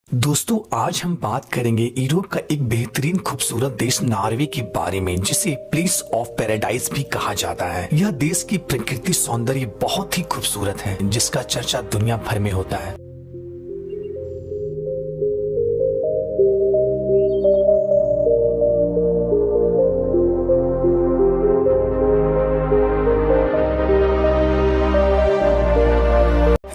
दोस्तों आज हम बात करेंगे यूरोप का एक बेहतरीन खूबसूरत देश नॉर्वे के बारे में, जिसे प्लेस ऑफ पैराडाइज भी कहा जाता है। यह देश की प्रकृति सौंदर्य बहुत ही खूबसूरत है, जिसका चर्चा दुनिया भर में होता है।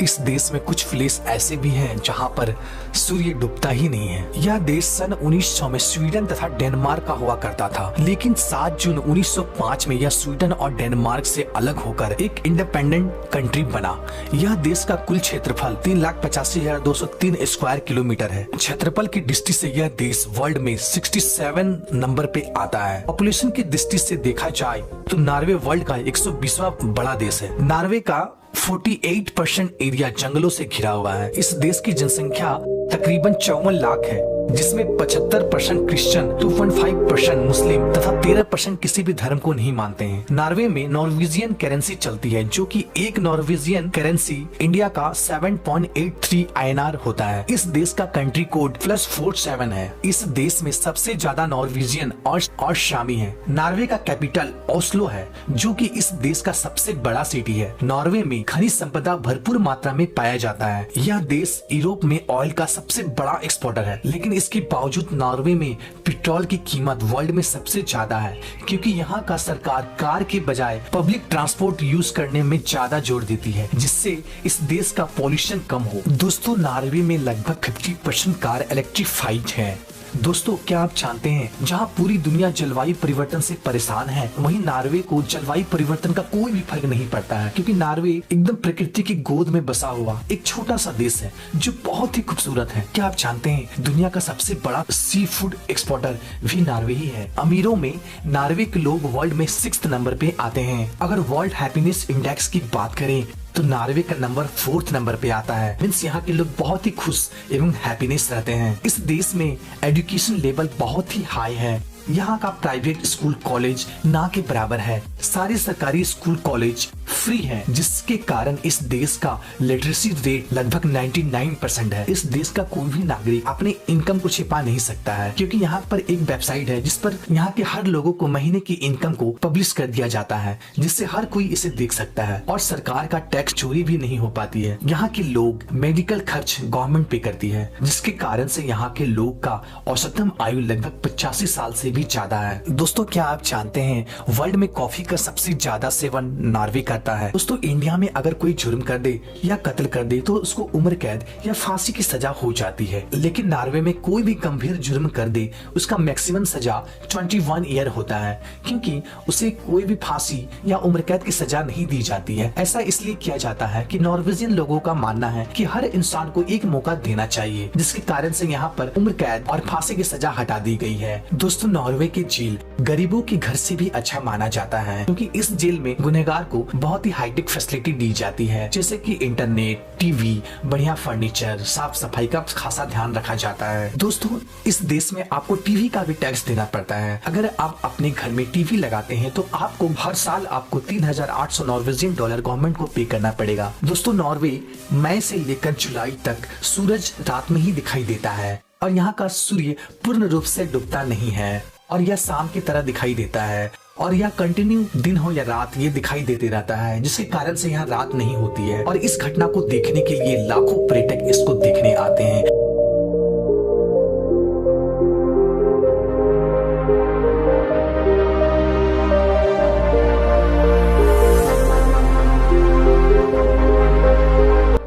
इस देश में कुछ प्लेस ऐसे भी हैं जहां पर सूर्य डूबता ही नहीं है। यह देश सन 1900 में स्वीडन तथा डेनमार्क का हुआ करता था, लेकिन 7 जून 1905 में यह स्वीडन और डेनमार्क से अलग होकर एक इंडिपेंडेंट कंट्री बना। यह देश का कुल क्षेत्रफल 3,85,203 स्क्वायर किलोमीटर है। क्षेत्रफल की दृष्टि से यह देश वर्ल्ड में 67 नंबर पे आता है। पॉपुलेशन की दृष्टि से देखा जाए तो नॉर्वे वर्ल्ड का 120वां बड़ा देश है। नॉर्वे का 48% एरिया जंगलों से घिरा हुआ है। इस देश की जनसंख्या तकरीबन 54 लाख है, जिसमें 75% क्रिश्चियन, 2.5% मुस्लिम तथा 13% किसी भी धर्म को नहीं मानते हैं। नॉर्वे में नॉर्वेजियन करेंसी चलती है, जो कि एक नॉर्वेजियन करेंसी इंडिया का 7.83 INR होता है। इस देश का कंट्री कोड +47 है। इस देश में सबसे ज्यादा नॉर्वेजियन और शामी है। नॉर्वे का कैपिटल ओस्लो है, जो कि इस देश का सबसे बड़ा सिटी है। नॉर्वे में खनिज संपदा भरपूर मात्रा में पाया जाता है। यह देश यूरोप में ऑयल का सबसे बड़ा एक्सपोर्टर है, लेकिन इसके बावजूद नॉर्वे में पेट्रोल की कीमत वर्ल्ड में सबसे ज्यादा है, क्योंकि यहाँ का सरकार कार के बजाय पब्लिक ट्रांसपोर्ट यूज करने में ज्यादा जोर देती है, जिससे इस देश का पॉल्यूशन कम हो। दोस्तों नॉर्वे में लगभग 50% कार इलेक्ट्रिफाइड है। दोस्तों क्या आप जानते हैं, जहां पूरी दुनिया जलवायु परिवर्तन से परेशान है, वहीं नॉर्वे को जलवायु परिवर्तन का कोई भी फर्क नहीं पड़ता है, क्योंकि नॉर्वे एकदम प्रकृति की गोद में बसा हुआ एक छोटा सा देश है जो बहुत ही खूबसूरत है। क्या आप जानते हैं, दुनिया का सबसे बड़ा सी फूड एक्सपोर्टर भी नॉर्वे ही है। अमीरों में नॉर्वे के लोग वर्ल्ड में 6th नंबर पे आते हैं। अगर वर्ल्ड हैप्पीनेस इंडेक्स की बात करें तो नॉर्वे का नंबर 4th नंबर पे आता है। मीन्स यहाँ के लोग बहुत ही खुश एवं हैप्पीनेस रहते हैं। इस देश में एजुकेशन लेवल बहुत ही हाई है। यहाँ का प्राइवेट स्कूल कॉलेज ना के बराबर है। सारे सरकारी स्कूल कॉलेज फ्री हैं, जिसके कारण इस देश का लिटरेसी रेट लगभग 99% है। इस देश का कोई भी नागरिक अपने इनकम को छिपा नहीं सकता है, क्योंकि यहाँ पर एक वेबसाइट है जिस पर यहाँ के हर लोगों को महीने की इनकम को पब्लिश कर दिया जाता है, जिससे हर कोई इसे देख सकता है और सरकार का टैक्स चोरी भी नहीं हो पाती है। यहाँ के लोग मेडिकल खर्च गवर्नमेंट पे करती है, जिसके कारण से यहाँ के लोग का औसतन आयु लगभग 85 साल से भी ज्यादा है। दोस्तों क्या आप जानते हैं, वर्ल्ड में कॉफी का सबसे ज्यादा सेवन नॉर्वे करता है। दोस्तों इंडिया में अगर कोई जुर्म कर दे या कत्ल कर दे तो उसको उम्र कैद या फांसी की सजा हो जाती है, लेकिन नॉर्वे में कोई भी गंभीर जुर्म कर दे उसका मैक्सिमम सजा 21 ईयर होता है, क्योंकि उसे कोई भी फांसी या उम्र कैद की सजा नहीं दी जाती है। ऐसा इसलिए किया जाता है कि नॉर्वेजियन लोगों का मानना है कि हर इंसान को एक मौका देना चाहिए, जिसके कारण से यहाँ पर उम्र कैद और फांसी की सजा हटा दी गई है। दोस्तों नॉर्वे की जेल गरीबों के घर से भी अच्छा माना जाता है, क्योंकि इस जेल में गुनहगार को बहुत ही हाईटेक फैसिलिटी दी जाती है, जैसे कि इंटरनेट, टीवी, बढ़िया फर्नीचर, साफ सफाई का खासा ध्यान रखा जाता है। दोस्तों इस देश में आपको टीवी का भी टैक्स देना पड़ता है। अगर आप अपने घर में टीवी लगाते हैं तो आपको हर साल आपको 3,800 नॉर्वेजियन डॉलर गवर्नमेंट को पे करना पड़ेगा। दोस्तों नॉर्वे मई से लेकर जुलाई तक सूरज रात में ही दिखाई देता है, और यहाँ का सूर्य पूर्ण रूप से डूबता नहीं है, और यह शाम की तरह दिखाई देता है, और यह कंटिन्यू दिन हो या रात ये दिखाई देते रहता है, जिसके कारण से यहाँ रात नहीं होती है। और इस घटना को देखने के लिए लाखों पर्यटक इसको देखने आते हैं।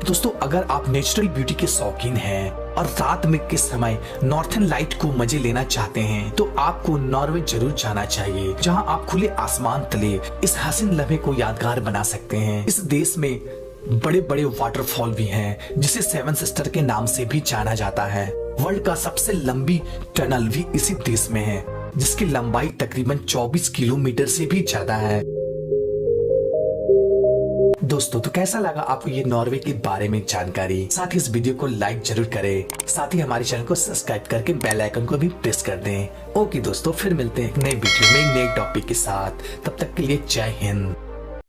दोस्तों अगर आप नेचुरल ब्यूटी के शौकीन हैं और रात में के समय नॉर्थन लाइट को मजे लेना चाहते हैं, तो आपको नॉर्वे जरूर जाना चाहिए, जहां आप खुले आसमान तले इस हसीन लम्हे को यादगार बना सकते हैं। इस देश में बड़े बड़े वाटरफॉल भी हैं, जिसे 7 सिस्टर के नाम से भी जाना जाता है। वर्ल्ड का सबसे लंबी टनल भी इसी देश में है, जिसकी लंबाई तकरीबन 24 किलोमीटर से भी ज्यादा है। दोस्तों तो कैसा लगा आपको ये नॉर्वे के बारे में जानकारी? साथ ही इस वीडियो को लाइक जरूर करें, साथ ही हमारे चैनल को सब्सक्राइब करके बेल आइकन को भी प्रेस कर दें। ओके दोस्तों, फिर मिलते हैं एक नए वीडियो में एक नए टॉपिक के साथ। तब तक के लिए जय हिंद।